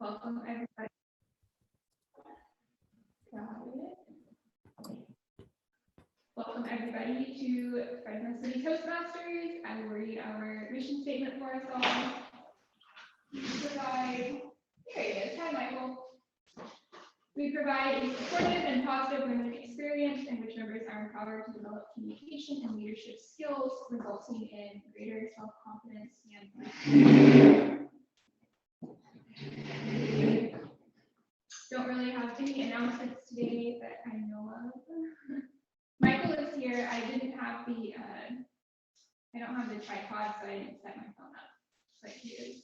Welcome, everybody. Welcome, everybody, to Fresno City Toastmasters. I will read our mission statement for us all. Here he is. Hi, Michael. We provide a supportive and positive learning experience in which members are empowered to develop communication and leadership skills, resulting in greater self-confidence and don't really have any announcements today that I know of. Michael is here. I didn't have the, I don't have the tripod, so I didn't set my phone up. But he is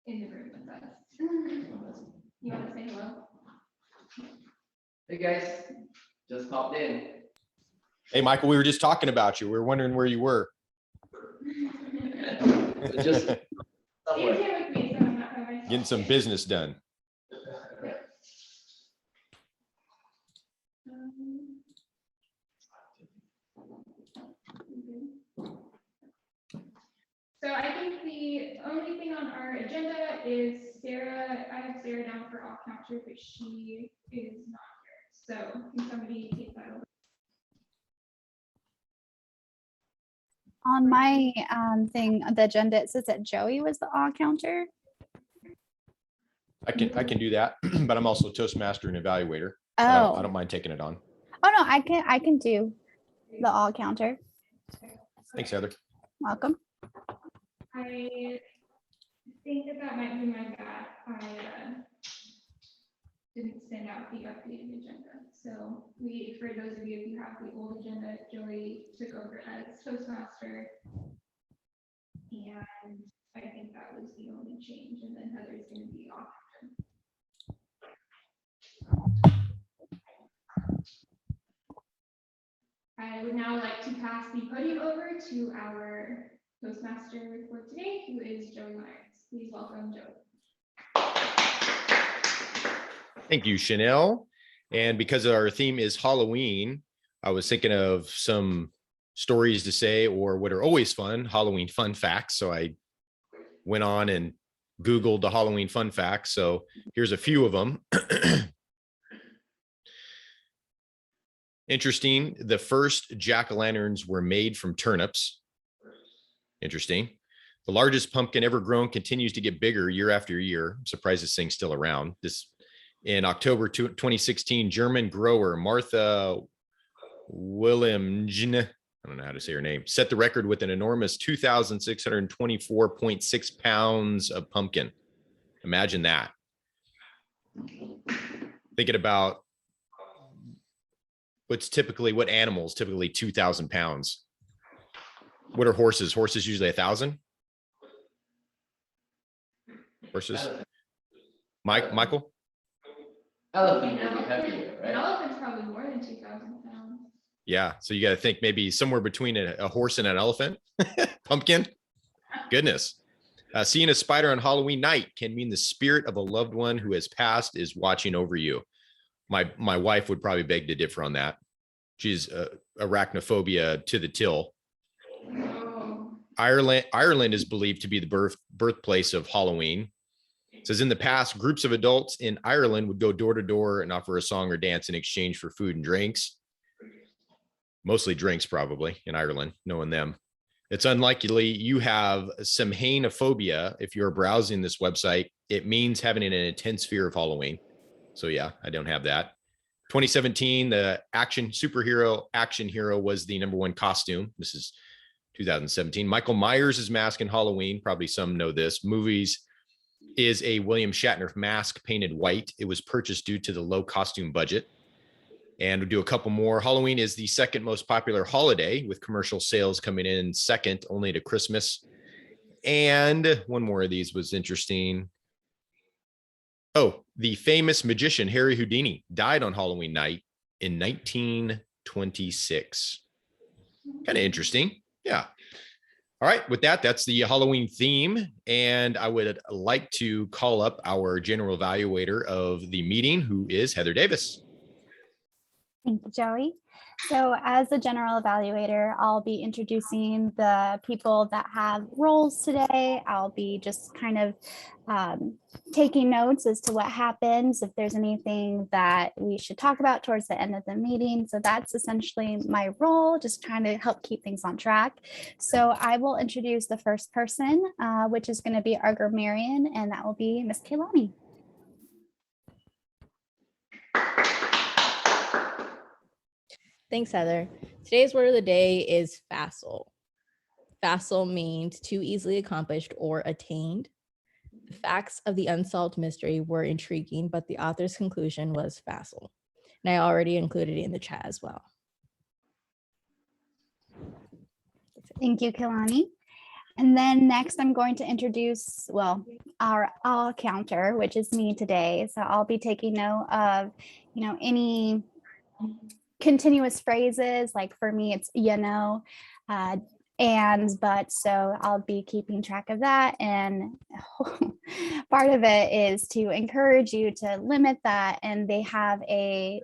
in the room with us. You want to say hello? Hey guys, just popped in. Hey, Michael, we were just talking about you. We were wondering where you were. Just He's somewhere. here with me, so I'm not by myself. Getting some business done. So I think the only thing on our agenda is Sarah. I have Sarah down for off counter, but she is not here. So can somebody take that over? On my thing, the agenda, it says that Joey was the all counter. I can do that, but I'm also Toastmaster and Evaluator. Oh, I don't mind taking it on. oh no, I can do the all counter. Thanks, Heather. Welcome. I think that might be my bad. I didn't send out the updated agenda. So for those of you who have the old agenda, Joey took over as Toastmaster. And I think that was the only change. And then Heather's going to be off. I would now like to pass the podium over to our Toastmaster Report today, who is Joey Myers. Please welcome Joey. Thank you, Chanel. And because our theme is Halloween, I was thinking of some stories to say, or what are always fun, Halloween fun facts. So I went on and Googled the Halloween fun facts. So here's a few of them. Interesting. The first jack-o'-lanterns were made from turnips. Interesting. The largest pumpkin ever grown continues to get bigger year after year. I'm surprised this thing's still around. This in October 2016, German grower Martha Wilhelmsen, I don't know how to say her name, set the record with an enormous 2,624.6 pounds of pumpkin. Imagine that. Thinking about what animals typically 2,000 pounds. What are horses? Horses usually 1,000. Horses. Michael. Elephant would be heavier, An right? elephant's probably more than 2,000 pounds. Yeah. So you got to think maybe somewhere between a horse and an elephant. Pumpkin. Goodness. Seeing a spider on Halloween night can mean the spirit of a loved one who has passed is watching over you. My wife would probably beg to differ on that. She's arachnophobia to the till. Oh. Ireland is believed to be the birthplace of Halloween. It says in the past, groups of adults in Ireland would go door to door and offer a song or dance in exchange for food and drinks. Mostly drinks, probably, in Ireland, knowing them. It's unlikely you have semhainophobia. If you're browsing this website, it means having an intense fear of Halloween. So yeah, I don't have that. 2017, the superhero action hero was the #1 costume. This is 2017. Michael Myers' mask in Halloween, probably some know this, movies, is a William Shatner mask painted white. It was purchased due to the low costume budget. And we'll do a couple more. Halloween is the second most popular holiday, with commercial sales coming in second only to Christmas. And one more of these was interesting. Oh, the famous magician Harry Houdini died on Halloween night in 1926. Kind of interesting. Yeah. All right. With that, that's the Halloween theme. And I would like to call up our general evaluator of the meeting, who is Heather Davis. Thank you, Joey. So as the general evaluator, I'll be introducing the people that have roles today. I'll be just kind of taking notes as to what happens, if there's anything that we should talk about towards the end of the meeting. So that's essentially my role, just trying to help keep things on track. So I will introduce the first person, which is going to be our grammarian, and that will be Miss Kaylani. Thanks, Heather. Today's word of the day is facile. Facile means too easily accomplished or attained. The facts of the unsolved mystery were intriguing, but the author's conclusion was facile. And I already included it in the chat as well. Thank you, Kaylani. And then next I'm going to introduce, well, our counter, which is me today. So I'll be taking note of, any continuous phrases, like for me, it's, and, but, so I'll be keeping track of that. And part of it is to encourage you to limit that. And they have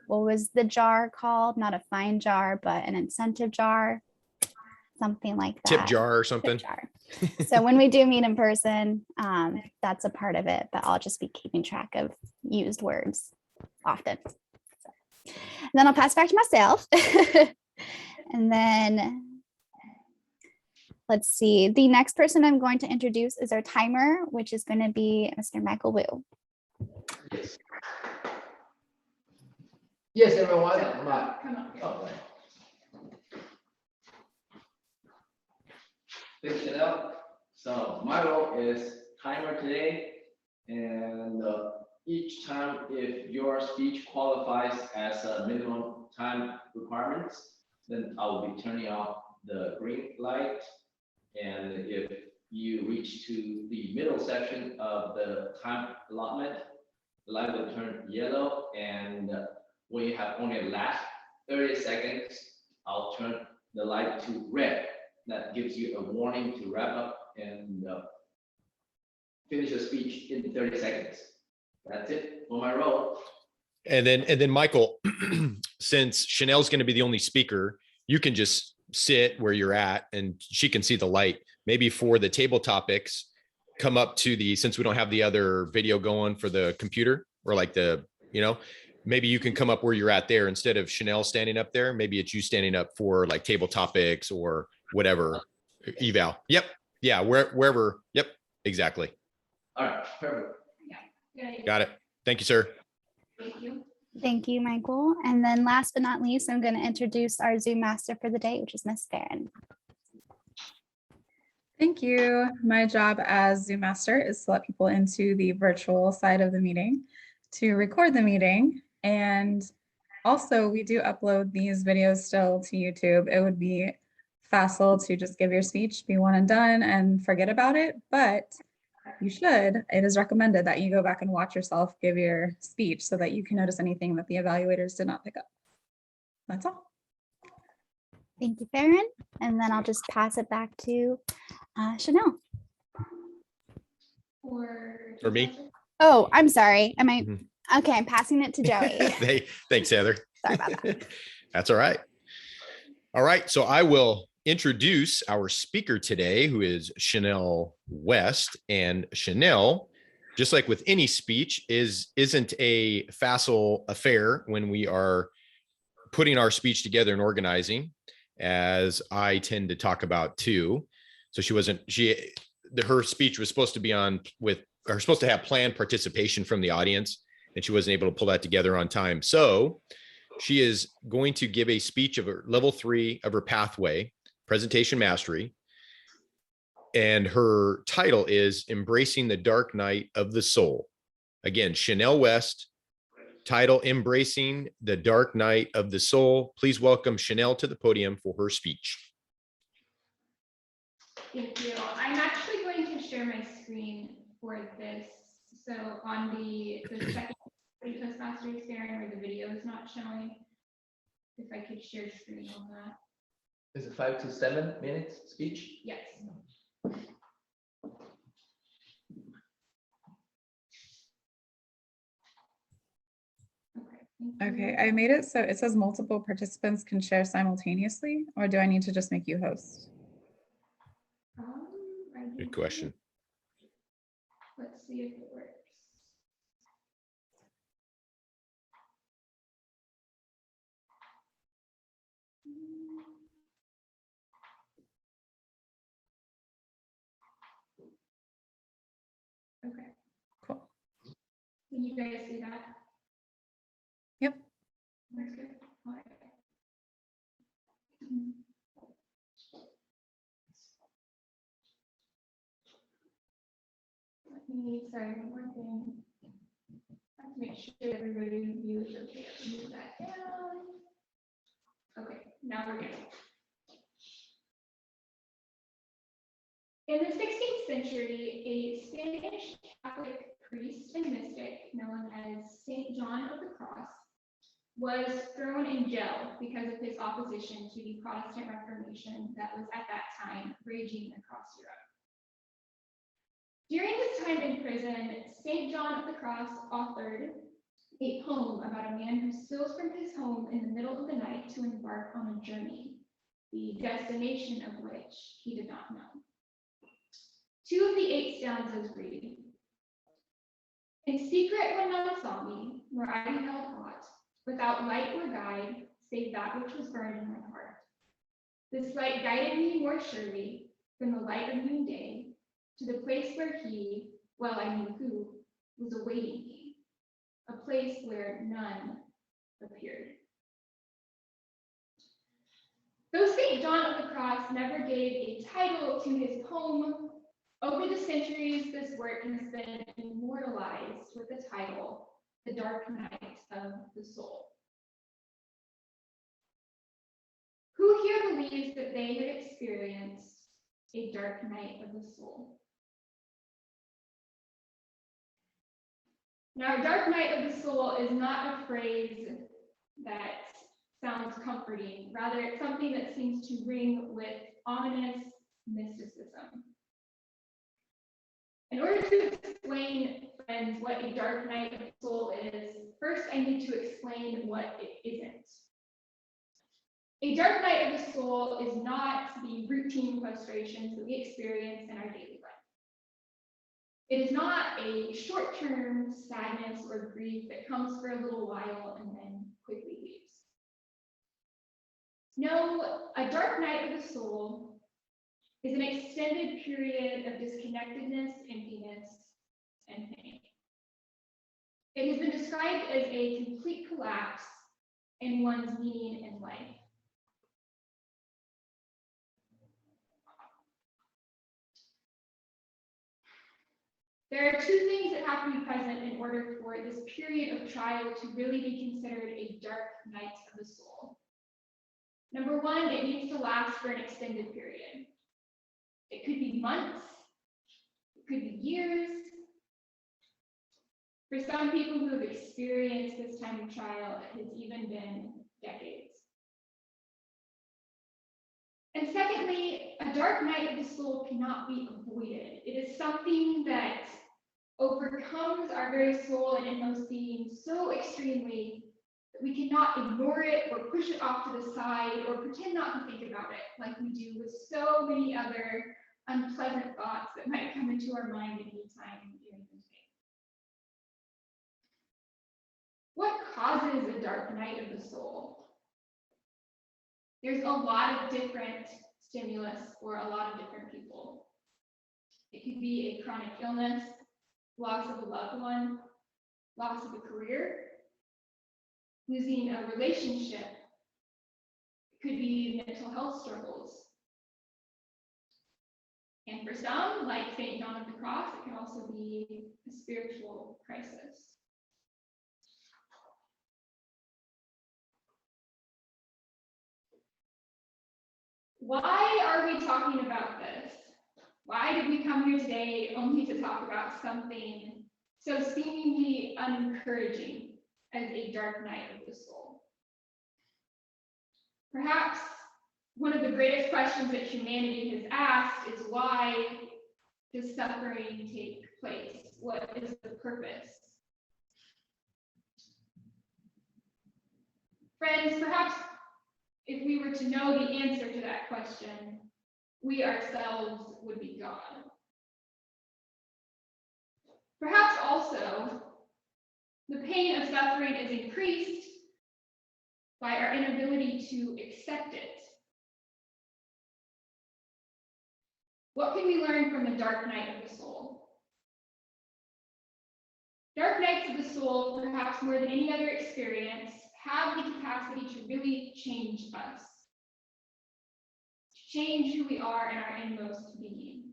what was the jar called? Not a fine jar, but an incentive jar, something like that. Tip jar or something. Tip jar. So when we do meet in person, that's a part of it, but I'll just be keeping track of used words often. And then I'll pass back to myself. And then let's see. The next person I'm going to introduce is our timer, which is going to be Mr. Michael Wu. Yes. Yes, everyone. I'm up. Come on. Oh, right. Thanks, Chanel. So my role is timer today, and each time, if your speech qualifies as a minimum time requirements, then I will be turning off the green light. And if you reach to the middle section of the time allotment, the light will turn yellow. And when you have only the last 30 seconds, I'll turn the light to red. That gives you a warning to wrap up and finish your speech in 30 seconds. That's it for my role. And then Michael, since Chanel's going to be the only speaker, you can just sit where you're at and she can see the light. Maybe for the table topics, come up to since we don't have the other video going for the computer, or like maybe you can come up where you're at there instead of Chanel standing up there. Maybe it's you standing up for like table topics or whatever eval. Yep. Yeah. Wherever. Yep. Exactly. All right. Perfect. Good. Got it. Thank you, sir. Thank you. Thank you, Michael. And then last but not least, I'm going to introduce our Zoom master for the day, which is Miss Farron. Thank you. My job as Zoom master is to let people into the virtual side of the meeting, to record the meeting. And also we do upload these videos still to YouTube. It would be facile to just give your speech, be one and done, and forget about it. But you should. It is recommended that you go back and watch yourself give your speech so that you can notice anything that the evaluators did not pick up. That's all. Thank you, Farron. And then I'll just pass it back to Chanel. For me? Oh, I'm sorry. Mhm. Okay, I'm passing it to Joey. Hey, thanks, Heather. Sorry about that. That's all right. All right. So I will introduce our speaker today, who is Chanel West. And Chanel, just like with any speech, isn't a facile affair when we are putting our speech together and organizing, as I tend to talk about too. So her speech was supposed to be supposed to have planned participation from the audience, and she wasn't able to pull that together on time. So she is going to give a speech of level 3 of her pathway, presentation mastery. And her title is Embracing the Dark Night of the Soul. Again, Chanel West, title Embracing the Dark Night of the Soul. Please welcome Chanel to the podium for her speech. Thank you. I'm actually going to share my screen for this. So on the second Toastmaster experience where the video is not showing, if I could share screen on that. Is it 5 to 7 minutes speech? Yes. Okay. Thank Okay, you. I made it so it says multiple participants can share simultaneously, or do I need to just make you host? I Good didn't- question. Let's see if it works. Okay, Cool. can you guys see that? Yep. That's good. All right. Let me, sorry, one more thing. I have to make sure everybody views okay. Move that down. Okay, now we're good. In the 16th century, a Spanish Catholic priest and mystic known as Saint John of the Cross was thrown in jail because of his opposition to the Protestant Reformation that was at that time raging across Europe. During his time in prison, Saint John of the Cross authored a poem about a man who steals from his home in the middle of the night to embark on a journey, the destination of which he did not know. 2 of the 8 stanzas read, "In secret when none saw me, nor I beheld aught, without light or guide, save that which was burned in my heart. This light guided me more surely than the light of noonday, to the place where he, well I knew who, was awaiting me, a place where none appeared." Though St. John of the Cross never gave a title to his poem, over the centuries this work has been immortalized with the title, "The Dark Night of the Soul." Who here believes that they have experienced a dark night of the soul? Now, dark night of the soul is not a phrase that sounds comforting. Rather, it's something that seems to ring with ominous mysticism. In order to explain, friends, what a dark night of the soul is, first I need to explain what it isn't. A dark night of the soul is not the routine frustrations that we experience in our daily life. It is not a short-term sadness or grief that comes for a little while and then quickly leaves. No, a dark night of the soul is an extended period of disconnectedness, emptiness, and pain. It has been described as a complete collapse in one's meaning in life. There are 2 things that have to be present in order for this period of trial to really be considered a dark night of the soul. Number 1, it needs to last for an extended period. It could be months, it could be years. For some people who have experienced this time of trial, it has even been decades. And secondly, a dark night of the soul cannot be avoided. It is something that overcomes our very soul and inmost being so extremely that we cannot ignore it or push it off to the side or pretend not to think about it like we do with so many other unpleasant thoughts that might come into our mind at any time during the day. What causes a dark night of the soul? There's a lot of different stimulus for a lot of different people. It could be a chronic illness, loss of a loved one, loss of a career, losing a relationship. It could be mental health struggles. And for some, like St. John of the Cross, it can also be a spiritual crisis. Why are we talking about this? Why did we come here today only to talk about something so seemingly unencouraging as a dark night of the soul? Perhaps one of the greatest questions that humanity has asked is, why does suffering take place? What is the purpose? Friends, perhaps if we were to know the answer to that question, we ourselves would be God. Perhaps also, the pain of suffering is increased by our inability to accept it. What can we learn from the dark night of the soul? Dark nights of the soul, perhaps more than any other experience, have the capacity to really change us, to change who we are in our inmost being.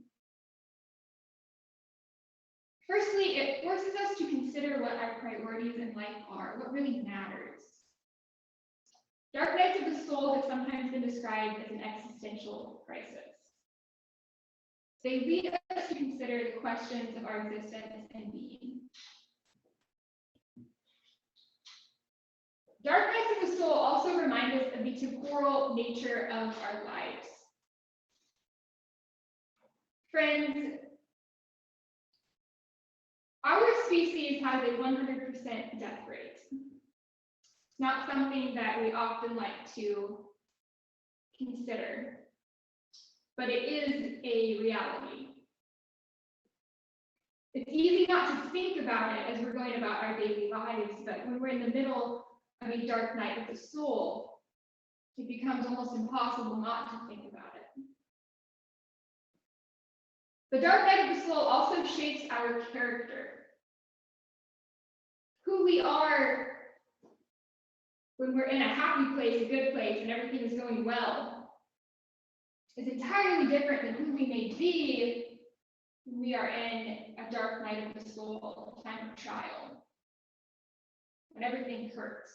Firstly, it forces us to consider what our priorities in life are, what really matters. Dark nights of the soul have sometimes been described as an existential crisis. They lead us to consider the questions of our existence and being. Dark nights of the soul also remind us of the temporal nature of our lives. Friends, our species has a 100% death rate. It's not something that we often like to consider, but it is a reality. It's easy not to think about it as we're going about our daily lives, but when we're in the middle of a dark night of the soul, it becomes almost impossible not to think about it. The dark night of the soul also shapes our character. Who we are when we're in a happy place, a good place, and everything is going well, is entirely different than who we may be when we are in a dark night of the soul, a time of trial, when everything hurts.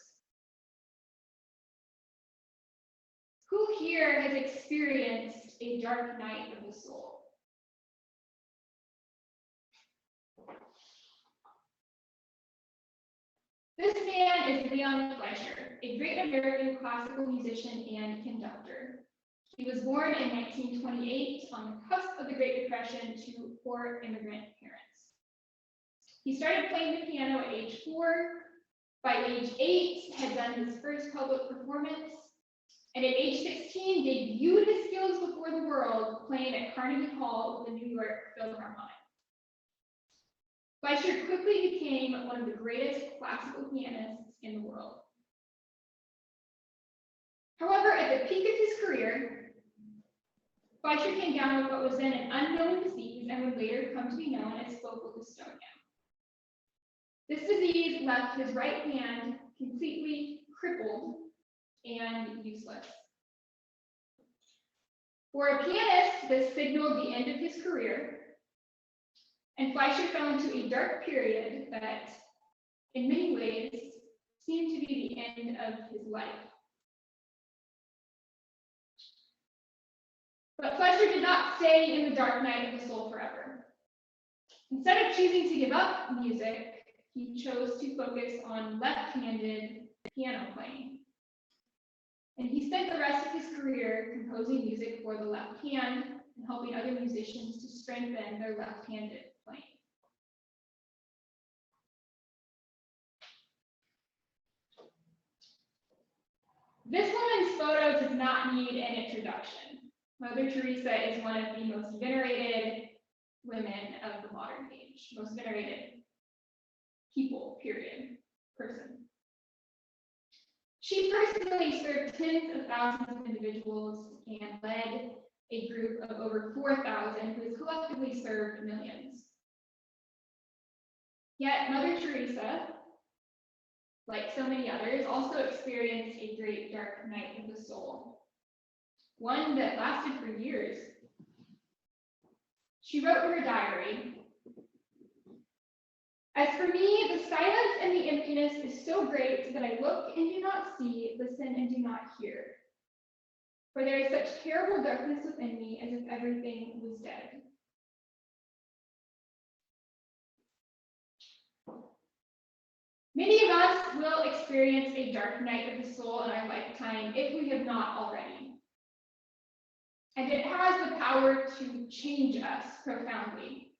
Who here has experienced a dark night of the soul? This man is Leon Fleischer, a great American classical musician and conductor. He was born in 1928 on the cusp of the Great Depression to poor immigrant parents. He started playing the piano at age 4. By age 8, had done his first public performance, and at age 16, debuted his skills before the world, playing at Carnegie Hall with the New York Philharmonic. Fleischer quickly became one of the greatest classical pianists in the world. However, at the peak of his career, Fleischer came down with what was then an unknown disease and would later come to be known as focal dystonia. This disease left his right hand completely crippled and useless. For a pianist, this signaled the end of his career, and Fleischer fell into a dark period that, in many ways, seemed to be the end of his life. But Fleischer did not stay in the dark night of the soul forever. Instead of choosing to give up music, he chose to focus on left-handed piano playing. And he spent the rest of his career composing music for the left hand and helping other musicians to strengthen their left-handed playing. This woman's photo does not need an introduction. Mother Teresa is one of the most venerated women of the modern age, most venerated people, period, person. She personally served tens of thousands of individuals and led a group of over 4,000 who has collectively served millions. Yet Mother Teresa, like so many others, also experienced a great dark night of the soul, one that lasted for years. She wrote in her diary, "As for me, the silence and the emptiness is so great that I look and do not see, listen and do not hear. For there is such terrible darkness within me as if everything was dead." Many of us will experience a dark night of the soul in our lifetime if we have not already. And it has the power to change us profoundly.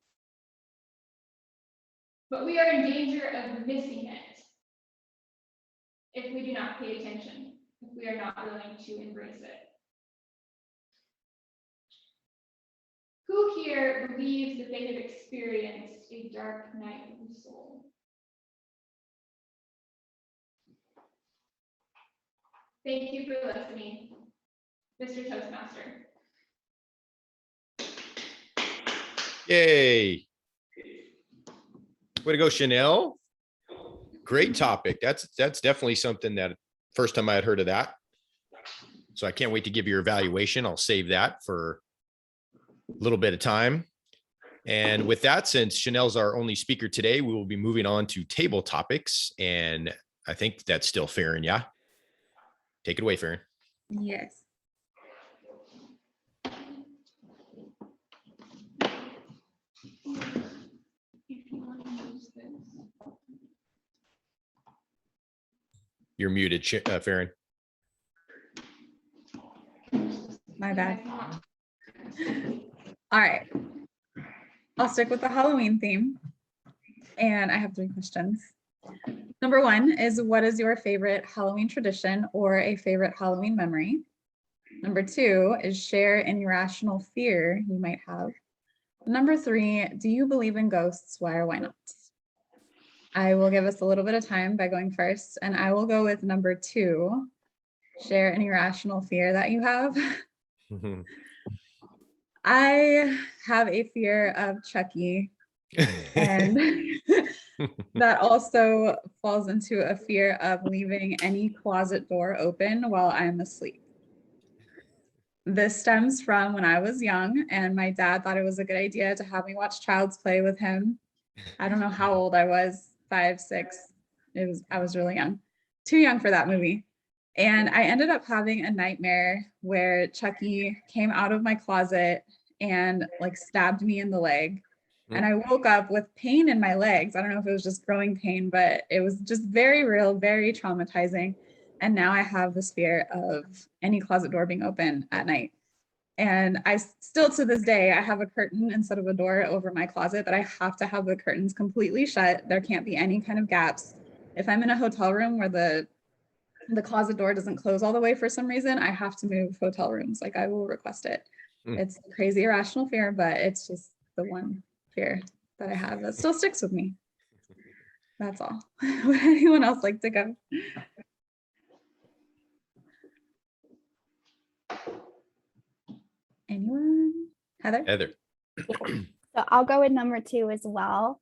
But we are in danger of missing it if we do not pay attention, if we are not willing to embrace it. Who here believes that they have experienced a dark night of the soul? Thank you for listening, Mr. Toastmaster. Yay. Way to go, Chanel. Great topic. That's definitely something that first time I had heard of that. So I can't wait to give your evaluation. I'll save that for a little bit of time. And with that, since Chanel's our only speaker today, we will be moving on to table topics. And I think that's still Farron. Yeah. Take it away, Farron. Yes. If you want to use this. You're muted, Farron. My bad. All right. I'll stick with the Halloween theme. And I have 3 questions. Number 1 is, what is your favorite Halloween tradition or a favorite Halloween memory? Number 2 is, share an irrational fear you might have. Number 3, do you believe in ghosts? Why or why not? I will give us a little bit of time by going first, and I will go with number 2, share an irrational fear that you have. I have a fear of Chucky, and that also falls into a fear of leaving any closet door open while I'm asleep. This stems from when I was young and my dad thought it was a good idea to have me watch Child's Play with him. I don't know how old I was, 5, 6. I was really young, too young for that movie. And I ended up having a nightmare where Chucky came out of my closet and like stabbed me in the leg. And I woke up with pain in my legs. I don't know if it was just growing pain, but it was just very real, very traumatizing. And now I have this fear of any closet door being open at night. And I still, to this day, I have a curtain instead of a door over my closet that I have to have the curtains completely shut. There can't be any kind of gaps. If I'm in a hotel room where the closet door doesn't close all the way for some reason, I have to move hotel rooms. Like, I will request it. It's a crazy irrational fear, but it's just the one fear that I have that still sticks with me. That's all. Would anyone else like to go? Anyone? Heather? Heather. So I'll go with number 2 as well.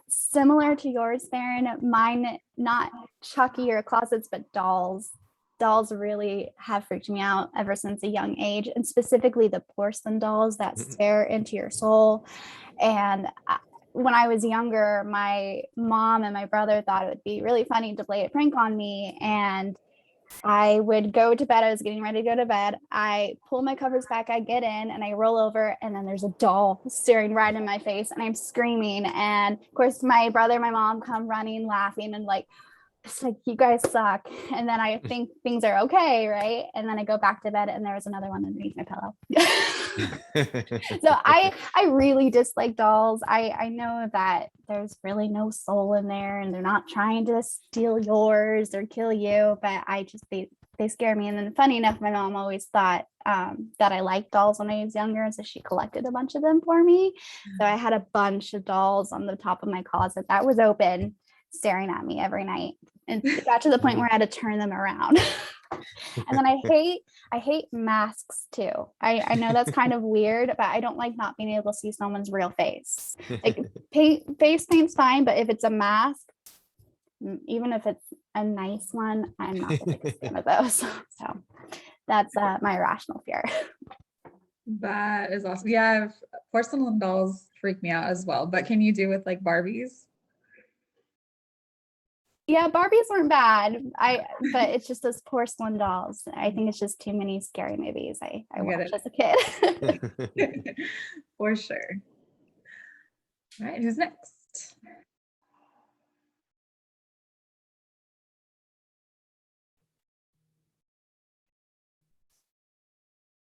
Similar to yours, Farron, mine, not Chucky or closets, but dolls. Dolls really have freaked me out ever since a young age, and specifically the porcelain dolls that stare into your soul. And when I was younger, my mom and my brother thought it would be really funny to play a prank on me, and I would go to bed. I was getting ready to go to bed. I pull my covers back, I get in and I roll over, and then there's a doll staring right in my face and I'm screaming. And of course, my brother and my mom come running, laughing, and like, it's like, you guys suck. And then I think things are okay, right? And then I go back to bed and there was another one underneath my pillow. So I really dislike dolls. I know that there's really no soul in there and they're not trying to steal yours or kill you, but they scare me. And then funny enough, my mom always thought that I liked dolls when I was younger, and so she collected a bunch of them for me. So I had a bunch of dolls on the top of my closet that was open, staring at me every night. And it got to the point where I had to turn them around. And then I hate masks too. I know that's kind of weird, but I don't like not being able to see someone's real face. Like face paint's fine, but if it's a mask, even if it's a nice one, I'm not the biggest fan of those. So that's my irrational fear. That is awesome. Yeah, porcelain dolls freak me out as well. But can you do with like Barbies? Yeah, Barbies weren't bad. But it's just those porcelain dolls. I think it's just too many scary movies I watched as a kid. For sure. All right, who's next?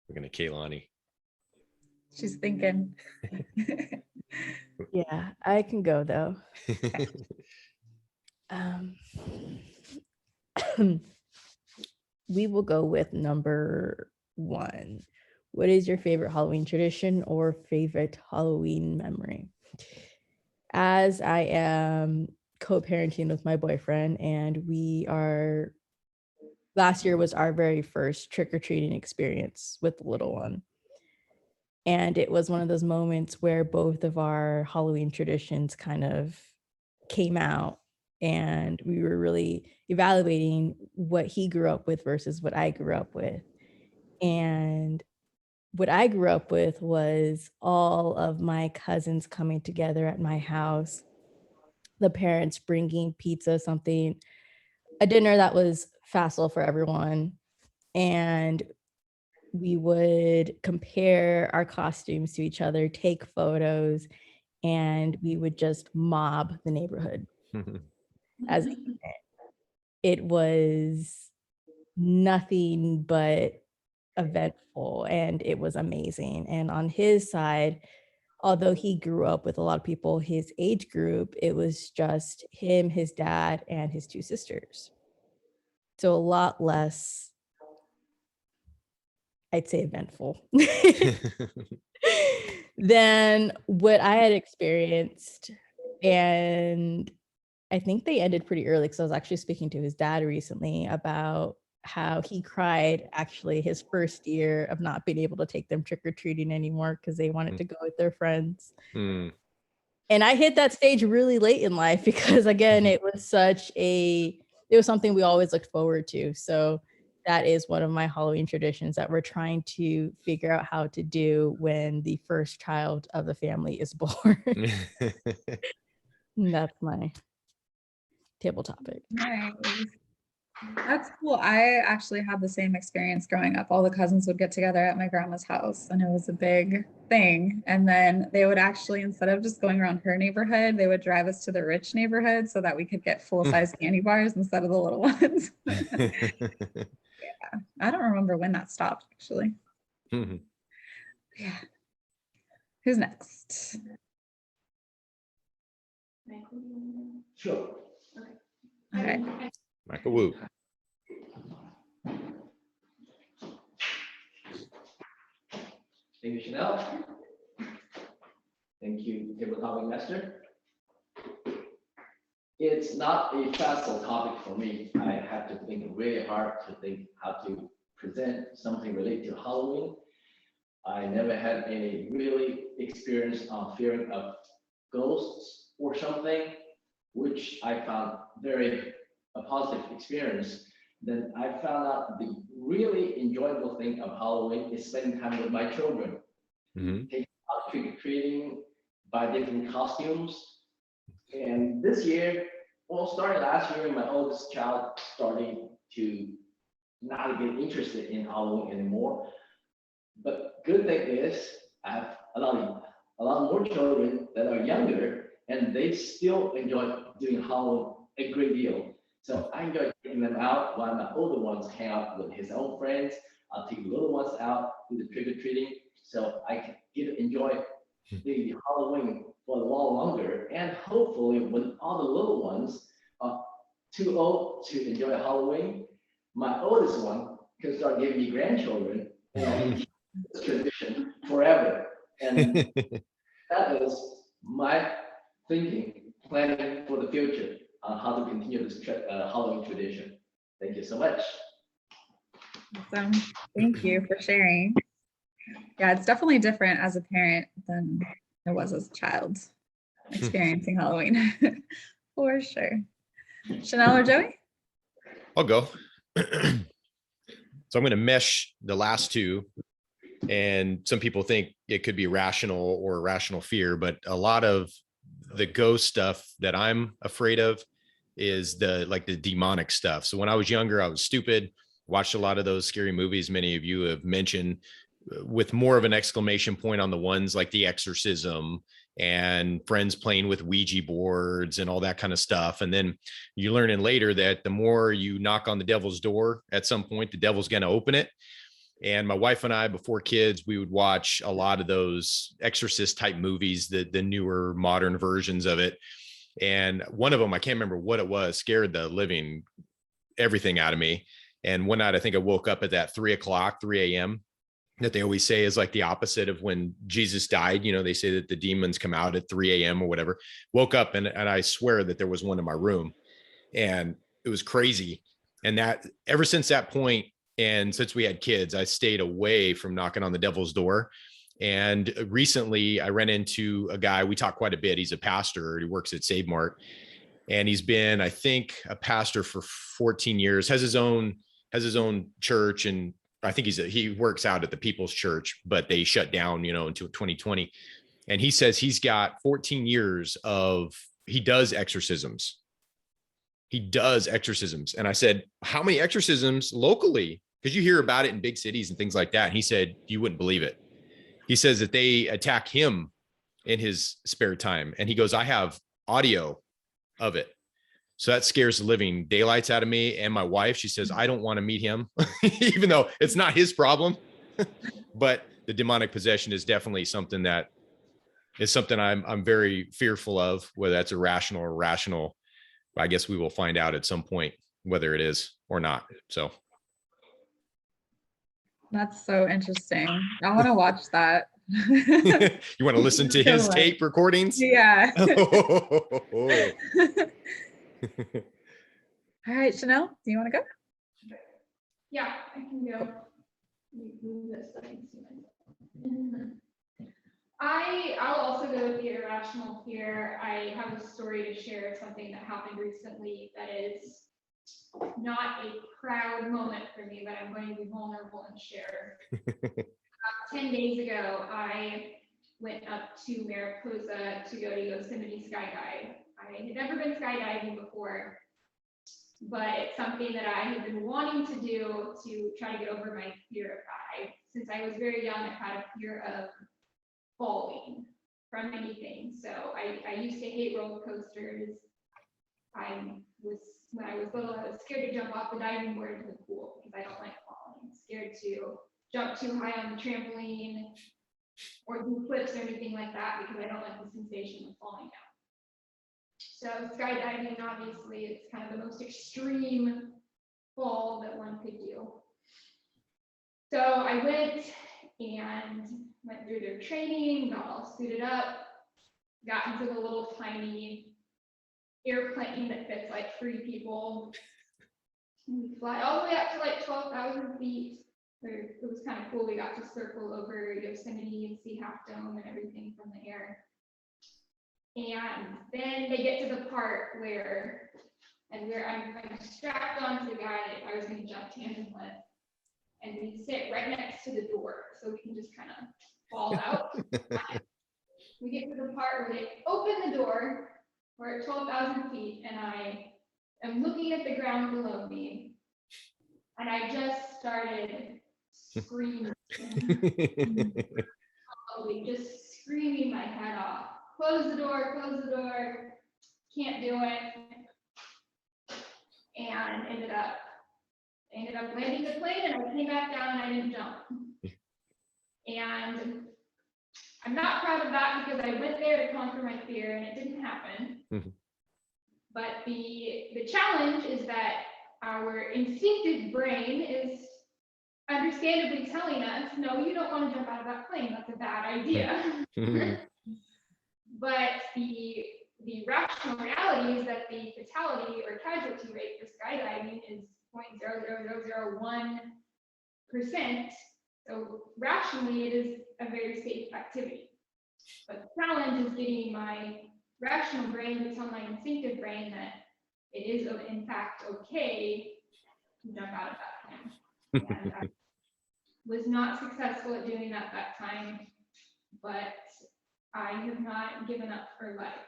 We're gonna Kaylani. She's thinking. Yeah, I can go though. We will go with number 1. What is your favorite Halloween tradition or favorite Halloween memory? As I am co-parenting with my boyfriend, and last year was our very first trick-or-treating experience with the little one. And it was one of those moments where both of our Halloween traditions kind of came out, and we were really evaluating what he grew up with versus what I grew up with. And what I grew up with was all of my cousins coming together at my house, the parents bringing pizza, a dinner that was facile for everyone. And we would compare our costumes to each other, take photos, and we would just mob the neighborhood. As a unit. It was nothing but eventful, and it was amazing. And on his side, although he grew up with a lot of people his age group, it was just him, his dad, and his 2 sisters. So a lot less, I'd say, eventful than what I had experienced. And I think they ended pretty early, because I was actually speaking to his dad recently about how he cried actually his first year of not being able to take them trick-or-treating anymore because they wanted to go with their friends. And I hit that stage really late in life because, again, it was something we always looked forward to. So that is one of my Halloween traditions that we're trying to figure out how to do when the first child of the family is born. And that's my table topic. Nice. That's cool. I actually had the same experience growing up. All the cousins would get together at my grandma's house, and it was a big thing. And then they would actually, instead of just going around her neighborhood, they would drive us to the rich neighborhood so that we could get full-size candy bars instead of the little ones. Yeah, I don't remember when that stopped, actually. Yeah. Who's next? Michael, do you wanna go? Sure. Okay. Michael Wu. Thank you, Chanel. Thank you, table topic master. It's not a facile topic for me. I have to think really hard to think how to present something related to Halloween. I never had any really experience on fearing of ghosts or something, which I found a positive experience. Then I found out the really enjoyable thing of Halloween is spending time with my children. Taking out trick-or-treating, buy different costumes. And this year, well, starting last year, my oldest child starting to not get interested in Halloween anymore. But good thing is, I have a lot more children that are younger, and they still enjoy doing Halloween a great deal. So I enjoy taking them out while my older ones hang out with his own friends. I'll take the little ones out, do the trick-or-treating, so I can enjoy the Halloween for a lot longer. And hopefully when all the little ones are too old to enjoy Halloween, my oldest one can start giving me grandchildren, and tradition forever. And that is my thinking, planning for the future on how to continue this Halloween tradition. Thank you so much. Awesome. Thank you for sharing. Yeah, it's definitely different as a parent than it was as a child experiencing Halloween. For sure. Chanel or Joey? I'll go. So I'm going to mesh the last two. And some people think it could be rational or irrational fear, but a lot of the ghost stuff that I'm afraid of is the demonic stuff. So when I was younger, I was stupid, watched a lot of those scary movies many of you have mentioned, with more of an exclamation point on the ones like The Exorcism and friends playing with Ouija boards and all that kind of stuff. And then you learn in later that the more you knock on the devil's door, at some point, the devil's going to open it. And my wife and I, before kids, we would watch a lot of those exorcist type movies, the newer modern versions of it. And one of them, I can't remember what it was, scared the living everything out of me. And one night, I think I woke up at that 3 o'clock, 3 a.m. that they always say is like the opposite of when Jesus died. You know, they say that the demons come out at 3 a.m. or whatever. Woke up and I swear that there was one in my room, and it was crazy. And that ever since that point, and since we had kids, I stayed away from knocking on the devil's door. And recently I ran into a guy, we talk quite a bit. He's a pastor. He works at Save Mart, and he's been, I think, a pastor for 14 years, has his own church. And I think he works out at the People's Church, but they shut down, until 2020. And he says he's got 14 years he does exorcisms. And I said, how many exorcisms locally? Because you hear about it in big cities and things like that. And he said, you wouldn't believe it. He says that they attack him in his spare time. And he goes, I have audio of it. So that scares the living daylights out of me and my wife. She says, I don't want to meet him, even though it's not his problem. But the demonic possession is definitely something that is something I'm very fearful of, whether that's irrational or rational. I guess we will find out at some point whether it is or not. So That's so interesting. I want to watch that. you want to listen to his tape recordings? Yeah. All right, Chanel, do you want to go? Yeah, I can go. Let me move this so I can see myself. I'll also go with the irrational fear. I have a story to share, something that happened recently that is not a proud moment for me, but I'm going to be vulnerable and share. 10 days ago, I went up to Mariposa to go to Yosemite skydive. I had never been skydiving before, but it's something that I had been wanting to do to try to get over my fear of heights. Since I was very young, I had a fear of falling from anything. So I used to hate roller coasters. When I was little, I was scared to jump off the diving board into the pool because I don't like falling. I'm scared to jump too high on the trampoline or do flips or anything like that because I don't like the sensation of falling down. So skydiving, obviously, it's kind of the most extreme fall that one could do. So I went through their training, got all suited up, got into the little tiny airplane that fits like 3 people. And we fly all the way up to like 12,000 feet. It was kind of cool. We got to circle over Yosemite and see Half Dome and everything from the air. And then they get to the part where I'm strapped onto the guy that I was going to jump tandem with. And we sit right next to the door, so we can just kind of fall out. We get to the part where they open the door. We're at 12,000 feet, and I am looking at the ground below me, and I just started screaming. Just screaming my head off. Close the door, can't do it. And ended up landing the plane, and I came back down and I didn't jump. And I'm not proud of that because I went there to conquer my fear and it didn't happen. Mm-hmm. But the challenge is that our instinctive brain is understandably telling us, no, you don't want to jump out of that plane. That's a bad idea. Mm-hmm. But the rational reality is that the fatality or casualty rate for skydiving is 0.00001%. So rationally, it is a very safe activity. But the challenge is getting my rational brain to tell my instinctive brain that it is, in fact, okay to jump out of that plane. And I was not successful at doing that time, but I have not given up for life.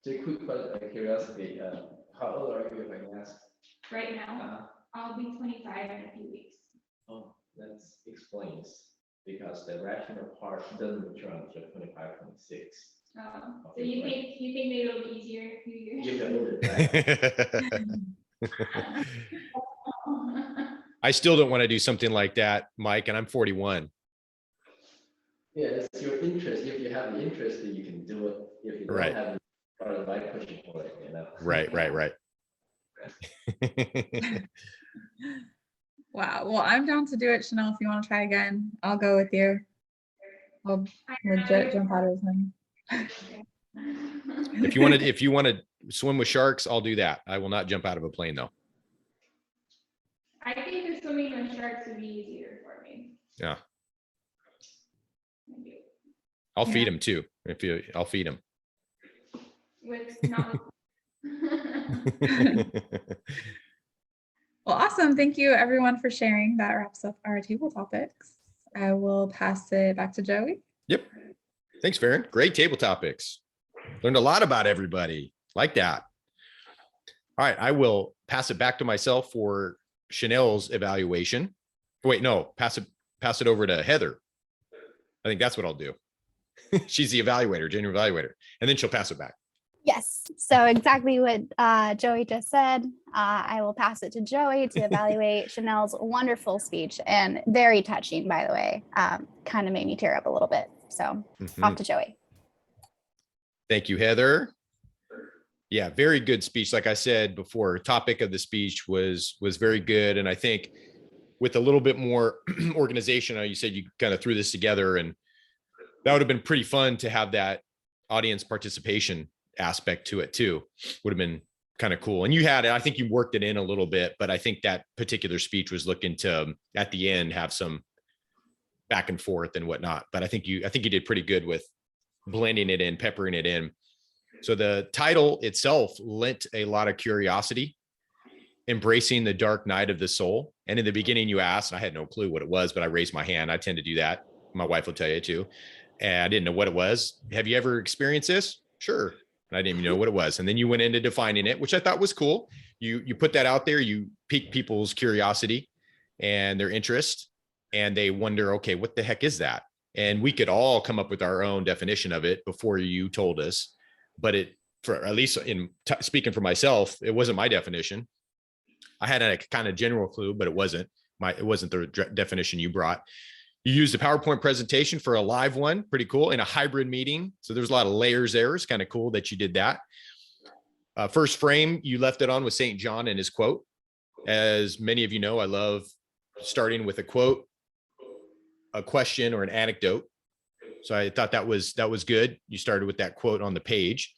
Just a quick question, curiosity. How old are you, if I can ask? Right now, I'll be 25 in a few weeks. Oh, that explains, because the rational part doesn't mature until 25, 26. So you think maybe it'll be easier in a few years? Give it a little bit. I still don't want to do something like that, Mike, and I'm 41. Yeah, it's your interest. If you have the interest, you can do it. If you don't have the part of life pushing for Right. Wow. Well, I'm down to do it, Chanel. If you want to try again, I'll go with you. I'll legit jump out of his name. If you want to swim with sharks, I'll do that. I will not jump out of a plane though. I think the swimming with sharks would be easier for me. Yeah. I do. I'll feed him too. I'll feed him. With not. Well, awesome. Thank you everyone for sharing. That wraps up our table topics. I will pass it back to Joey. Yep. Thanks, Farron. Great table topics. Learned a lot about everybody. Like that. All right. I will pass it back to myself for Chanel's evaluation. Wait, no, pass it over to Heather. I think that's what I'll do. She's the evaluator, genuine evaluator, and then she'll pass it back. Yes. So exactly what Joey just said. I will pass it to Joey to evaluate Chanel's wonderful speech, and very touching, by the way. Kind of made me tear up a little bit. So off to Joey. Thank you, Heather. Yeah, very good speech. Like I said before, topic of the speech was very good. And I think with a little bit more organization, you said you kind of threw this together, and that would have been pretty fun to have that audience participation aspect to it too. Would have been kind of cool. And you had it, I think you worked it in a little bit, but I think that particular speech was looking to, at the end, have some back and forth and whatnot. But I think you did pretty good with blending it in, peppering it in. So the title itself lent a lot of curiosity, embracing the dark night of the soul. And in the beginning you asked, and I had no clue what it was, but I raised my hand. I tend to do that. My wife will tell you too. And I didn't know what it was. Have you ever experienced this? Sure. And I didn't even know what it was. And then you went into defining it, which I thought was cool. You put that out there, you pique people's curiosity and their interest, and they wonder, okay, what the heck is that? And we could all come up with our own definition of it before you told us. But for at least speaking for myself, it wasn't my definition. I had a kind of general clue, but it wasn't the definition you brought. You used a PowerPoint presentation for a live one, pretty cool, in a hybrid meeting. So there's a lot of layers there. It's kind of cool that you did that. First frame, you left it on with St. John and his quote. As many of you know, I love starting with a quote, a question, or an anecdote. So I thought that was good. You started with that quote on the page.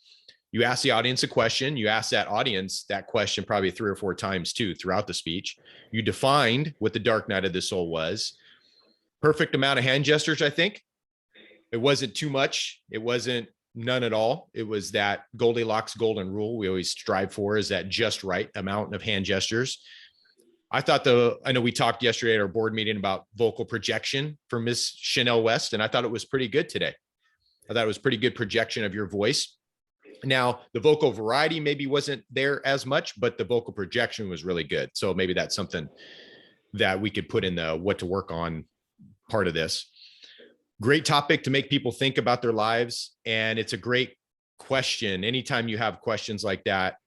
You asked the audience a question. You asked that audience that question probably 3 or 4 times too throughout the speech. You defined what the dark night of the soul was. Perfect amount of hand gestures, I think. It wasn't too much. It wasn't none at all. It was that Goldilocks golden rule we always strive for, is that just right amount of hand gestures. I know we talked yesterday at our board meeting about vocal projection for Miss Chanel West, and I thought it was pretty good today. I thought it was pretty good projection of your voice. Now, the vocal variety maybe wasn't there as much, but the vocal projection was really good. So maybe that's something that we could put in the what to work on part of this. Great topic to make people think about their lives. And it's a great question. Anytime you have questions like that,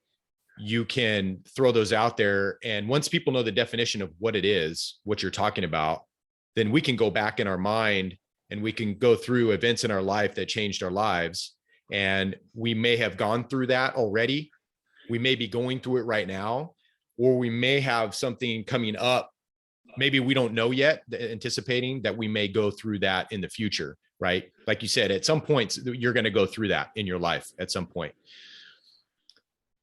you can throw those out there. And once people know the definition of what it is, what you're talking about, then we can go back in our mind and we can go through events in our life that changed our lives. And we may have gone through that already. We may be going through it right now, or we may have something coming up. Maybe we don't know yet, anticipating that we may go through that in the future, right? Like you said, at some point, you're going to go through that in your life at some point.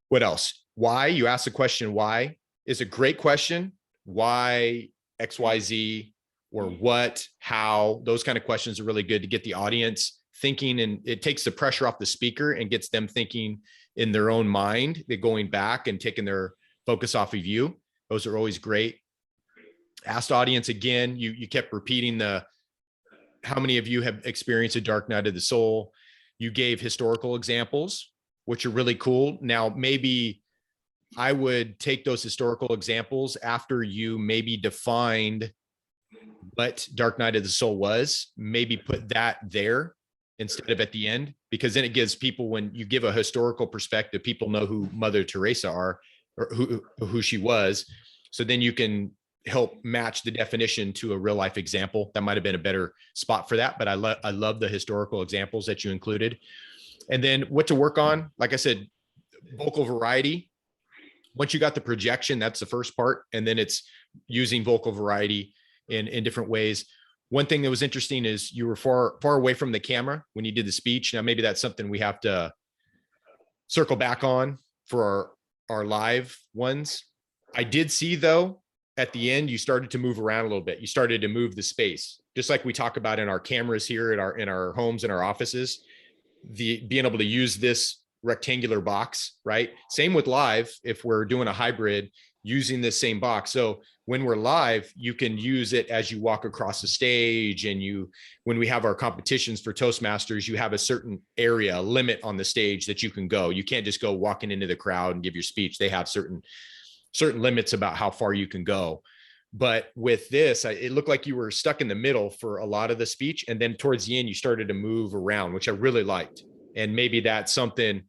What else? Why? You asked the question, why is a great question. Why X, Y, Z, or what, how, those kind of questions are really good to get the audience thinking, and it takes the pressure off the speaker and gets them thinking in their own mind. They're going back and taking their focus off of you. Those are always great. Asked audience again, you kept repeating how many of you have experienced a dark night of the soul. You gave historical examples, which are really cool. Now, maybe I would take those historical examples after you maybe defined what dark night of the soul was, maybe put that there instead of at the end, because then it gives people, when you give a historical perspective, people know who Mother Teresa are, or who she was. So then you can help match the definition to a real life example. That might've been a better spot for that, but I love the historical examples that you included. And then what to work on. Like I said, vocal variety. Once you got the projection, that's the first part. And then it's using vocal variety in different ways. One thing that was interesting is you were far away from the camera when you did the speech. Now, maybe that's something we have to circle back on for our live ones. I did see, though, at the end, you started to move around a little bit. You started to move the space, just like we talk about in our cameras here in our homes and our offices, being able to use this rectangular box, right? Same with live. If we're doing a hybrid, using this same box. So when we're live, you can use it as you walk across the stage. And when we have our competitions for Toastmasters, you have a certain area, a limit on the stage that you can go. You can't just go walking into the crowd and give your speech. They have certain limits about how far you can go. But with this, it looked like you were stuck in the middle for a lot of the speech. And then towards the end, you started to move around, which I really liked. And maybe that's something.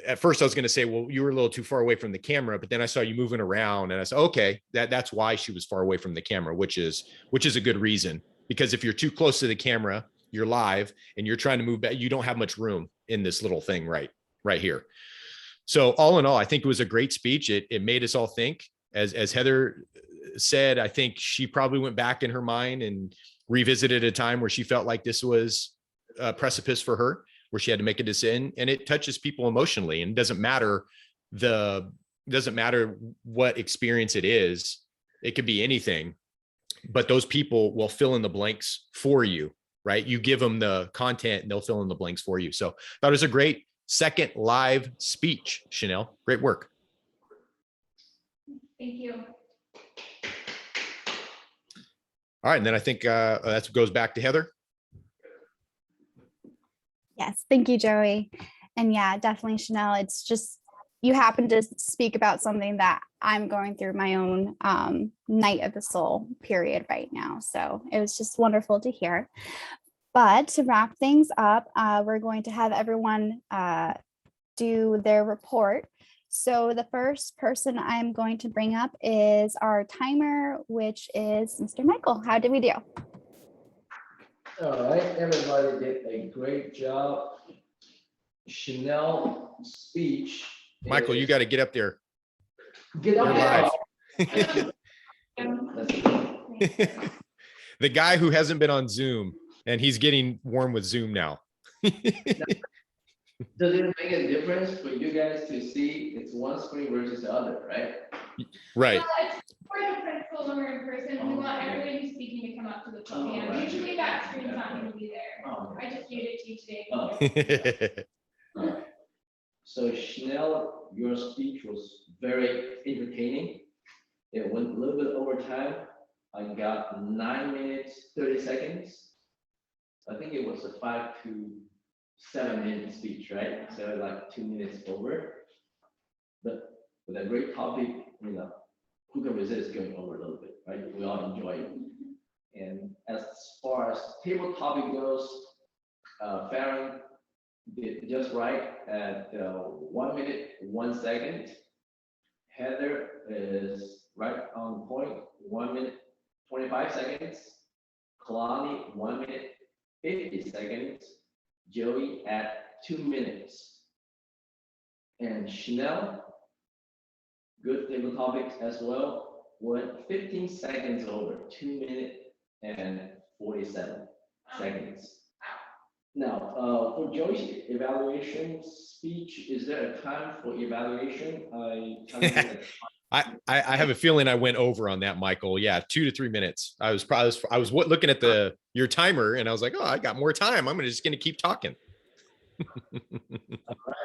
At first I was going to say, well, you were a little too far away from the camera, but then I saw you moving around and I said, okay, that's why she was far away from the camera, which is a good reason, because if you're too close to the camera, you're live and you're trying to move back, you don't have much room in this little thing right here. So all in all, I think it was a great speech. It made us all think. As Heather said, I think she probably went back in her mind and revisited a time where she felt like this was a precipice for her, where she had to make a decision, and it touches people emotionally. And it doesn't matter what experience it is. It could be anything, but those people will fill in the blanks for you, right? You give them the content and they'll fill in the blanks for you. So I thought it was a great second live speech, Chanel. Great work. Thank you. All right. And then I think that goes back to Heather. Yes, thank you, Joey. And yeah, definitely, Chanel. It's just, you happen to speak about something that I'm going through my own night of the soul period right now. So it was just wonderful to hear. But to wrap things up, we're going to have everyone do their report. So the first person I'm going to bring up is our timer, which is Mr. Michael. How did we do? All right, everybody did a great job. Chanel speech. Michael, you got to get up there. Get You're up live. there. The guy who hasn't been on Zoom, and he's getting warm with Zoom now. Does it make a difference for you guys to see it's one screen versus the other, right? Right. Well, it's for the principal when we're in person. We want everyone who's speaking to come up to the podium. right. Usually that screen's not going to be there. Oh, I just gave it to you today. So Chanel, your speech was very entertaining. It went a little bit over time. I got 9 minutes, 30 seconds. I think it was a 5 to 7 minute speech, right? So like 2 minutes over. But with a great topic, who can resist going over a little bit, right? We all enjoy it. And as far as table topic goes, Farron did just right at 1 minute, 1 second. Heather is right on point, 1 minute, 25 seconds. Kalani, 1 minute, 50 seconds. Joey at 2 minutes. And Chanel, good table topics as well, went 15 seconds over, 2 minutes and 47 seconds. Now, for Joey's evaluation speech, is there a time for evaluation? I have a feeling I went over on that, Michael. Yeah, 2 to 3 minutes. I was looking at your timer and I was like, oh, I got more time. I'm just going to keep talking. All right.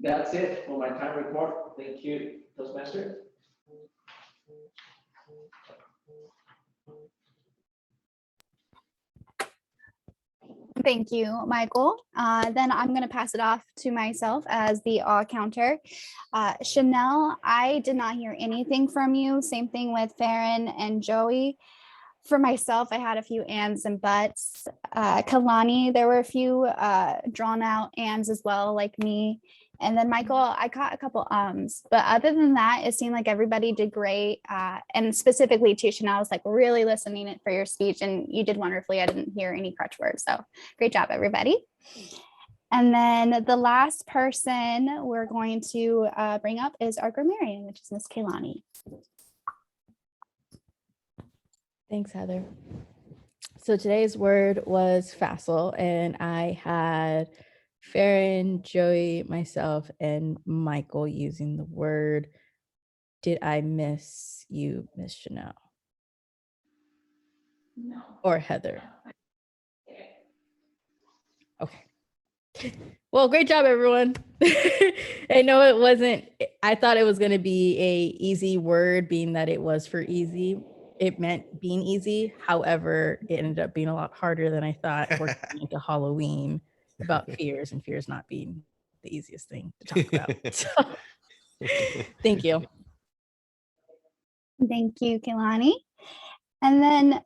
That's it for my time report. Thank you, Toastmaster. Thank you, Michael. Then I'm going to pass it off to myself as the counter. Chanel, I did not hear anything from you. Same thing with Farron and Joey. For myself, I had a few ands and buts. Kalani, there were a few drawn out ands as well, like me. And then Michael, I caught a couple ums, but other than that, it seemed like everybody did great. And specifically to Chanel, I was like really listening for your speech and you did wonderfully. I didn't hear any crutch words. So great job, everybody. And then the last person we're going to bring up is our grammarian, which is Miss Kaylani. Thanks, Heather. So today's word was facile, and I had Farron, Joey, myself, and Michael using the word. Did I miss you, Miss Chanel? No. Or Heather? Okay. Okay. Well, great job, everyone. I know it wasn't, I thought it was going to be a easy word, being that it was for easy. It meant being easy. However, it ended up being a lot harder than I thought. We're getting into Halloween about fears, and fears not being the easiest thing to talk about. So, thank you. Thank you, Kaylani. And then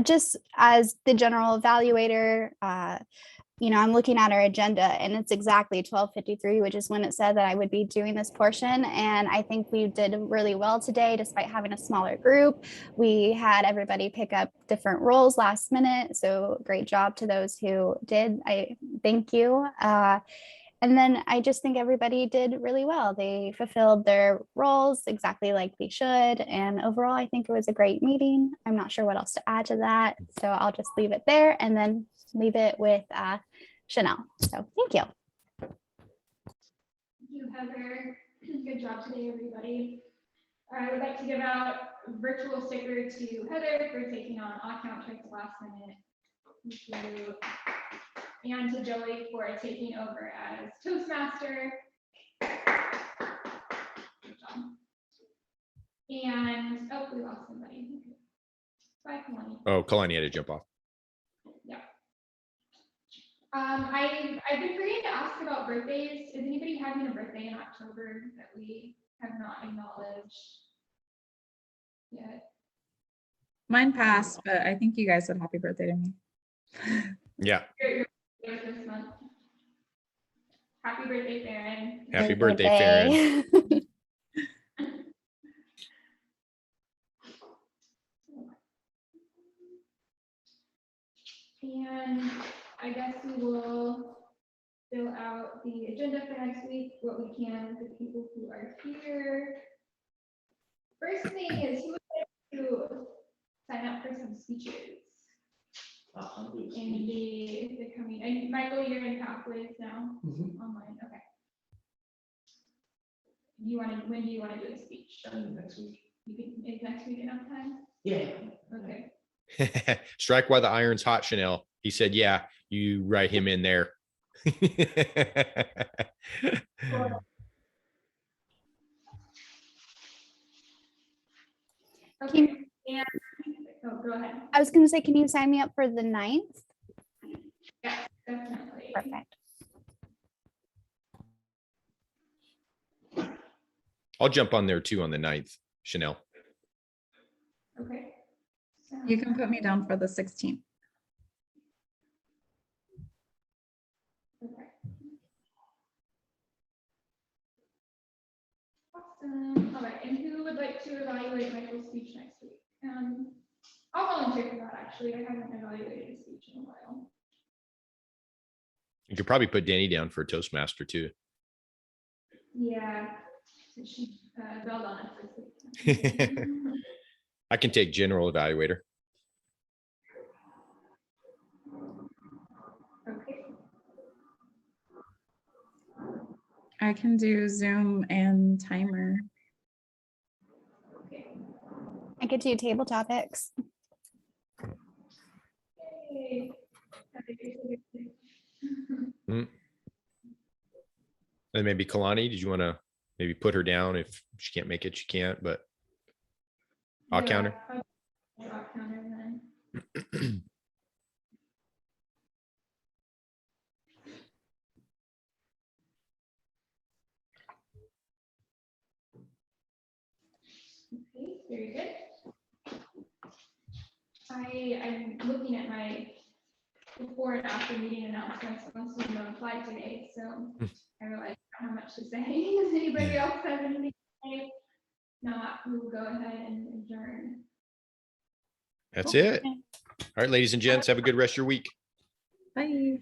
just as the general evaluator, I'm looking at our agenda and it's exactly 12:53, which is when it said that I would be doing this portion. And I think we did really well today, despite having a smaller group. We had everybody pick up different roles last minute. So great job to those who did. I thank you. And then I just think everybody did really well. They fulfilled their roles exactly like they should. And overall, I think it was a great meeting. I'm not sure what else to add to that. So I'll just leave it there and then leave it with Chanel. So thank you. Thank you, Heather. Good job today, everybody. I would like to give out a virtual sticker to Heather for taking on off-count tricks last minute. Thank you. And to Joey for taking over as Toastmaster. Good job. And, oh, we lost somebody. Bye, Kalani. Oh, Kalani had to jump off. Yeah. I've been forgetting to ask about birthdays. Is anybody having a birthday in October that we have not acknowledged yet? Mine passed, but I think you guys said happy birthday to me. Yeah. Your birthday this month. Happy birthday, Farron. Happy birthday, Farron. And I guess we will fill out the agenda for next week, what we can with the people who are here. First thing is, who would like to sign up for some speeches in the coming, and Michael, you're in Pathways now, online, okay. When do you want to do a speech? Next week. Is next week enough time? Yeah. Okay. Strike while the iron's hot, Chanel. He said, yeah, you write him in there. Okay. And, oh, go ahead. I was going to say, can you sign me up for the 9th? Yeah, definitely. Perfect. I'll jump on there too on the 9th, Chanel. Okay. You can put me down for the 16th. Okay. Awesome. All right. And who would like to evaluate Michael's speech next week? I'll volunteer for that, actually. I haven't evaluated a speech in a while. You could probably put Danny down for a Toastmaster too. Yeah. So she bailed on us this week. I can take general evaluator. Okay. I can do Zoom and timer. Okay. I could do table topics. Yay. And maybe Kalani, did you want to maybe put her down? If she can't make it, she can't, but I'll count her. I'll count her then. Okay, very good. I'm looking at my before and after meeting announcements. Most of them applied today, so I realize I don't have much to say. Does anybody else have anything to say? Not, we will go ahead and adjourn. That's it. All right, ladies and gents, have a good rest of your week. Bye.